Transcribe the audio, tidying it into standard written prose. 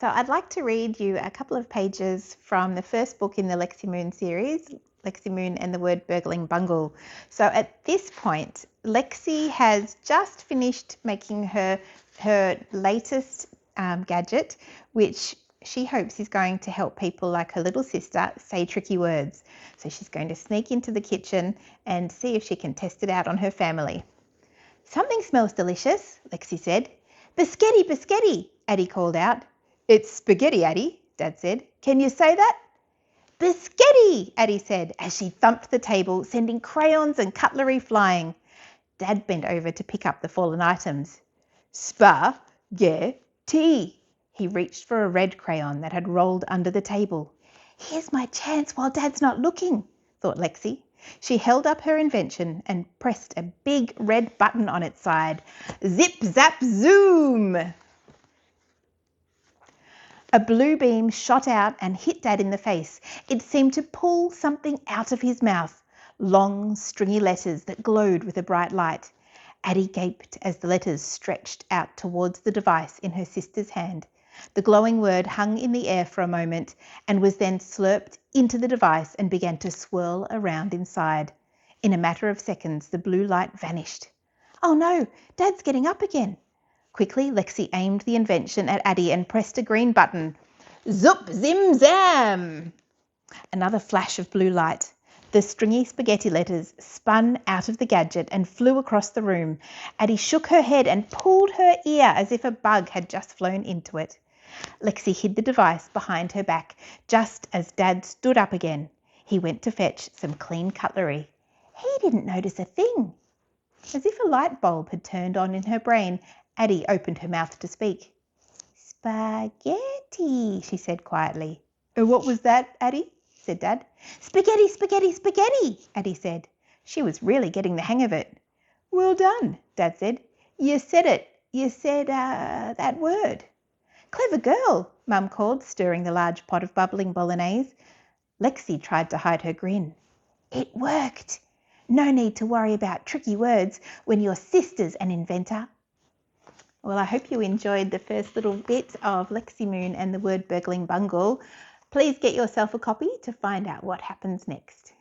So I'd like to read you a couple of pages from the first book in the Lexie Moon series, Lexie Moon and the Word Burgling Bungle. So at this point, Lexie has just finished making her latest gadget, which she hopes is going to help people like her little sister say tricky words. So she's going to sneak into the kitchen and see if she can test it out on her family. "Something smells delicious," Lexie said. "Biscotti, biscotti," Addie called out. "It's spaghetti, Addie," Dad said. "Can you say that?" "Biscotti," Addie said as she thumped the table, sending crayons and cutlery flying. Dad bent over to pick up the fallen items. "Spaghetti." He reached for a red crayon that had rolled under the table. "Here's my chance while Dad's not looking," thought Lexie. She held up her invention and pressed a big red button on its side. Zip, zap, zoom! A blue beam shot out and hit Dad in the face. It seemed to pull something out of his mouth. Long, stringy letters that glowed with a bright light. Addie gaped as the letters stretched out towards the device in her sister's hand. The glowing word hung in the air for a moment and was then slurped into the device and began to swirl around inside. In a matter of seconds, the blue light vanished. "Oh no, Dad's getting up again." Quickly, Lexie aimed the invention at Addie and pressed a green button. Zoop, zim, zam! Another flash of blue light. The stringy spaghetti letters spun out of the gadget and flew across the room. Addie shook her head and pulled her ear as if a bug had just flown into it. Lexie hid the device behind her back just as Dad stood up again. He went to fetch some clean cutlery. He didn't notice a thing. As if a light bulb had turned on in her brain, Addie opened her mouth to speak. "Spaghetti," she said quietly. "What was that, Addie?" said Dad. "Spaghetti, spaghetti, spaghetti," Addie said. She was really getting the hang of it. "Well done," Dad said. "You said it. You said that word." "Clever girl," Mum called, stirring the large pot of bubbling bolognese. Lexie tried to hide her grin. "It worked. No need to worry about tricky words when your sister's an inventor." Well, I hope you enjoyed the first little bit of Lexie Moon and the Word Burgling Bungle. Please get yourself a copy to find out what happens next.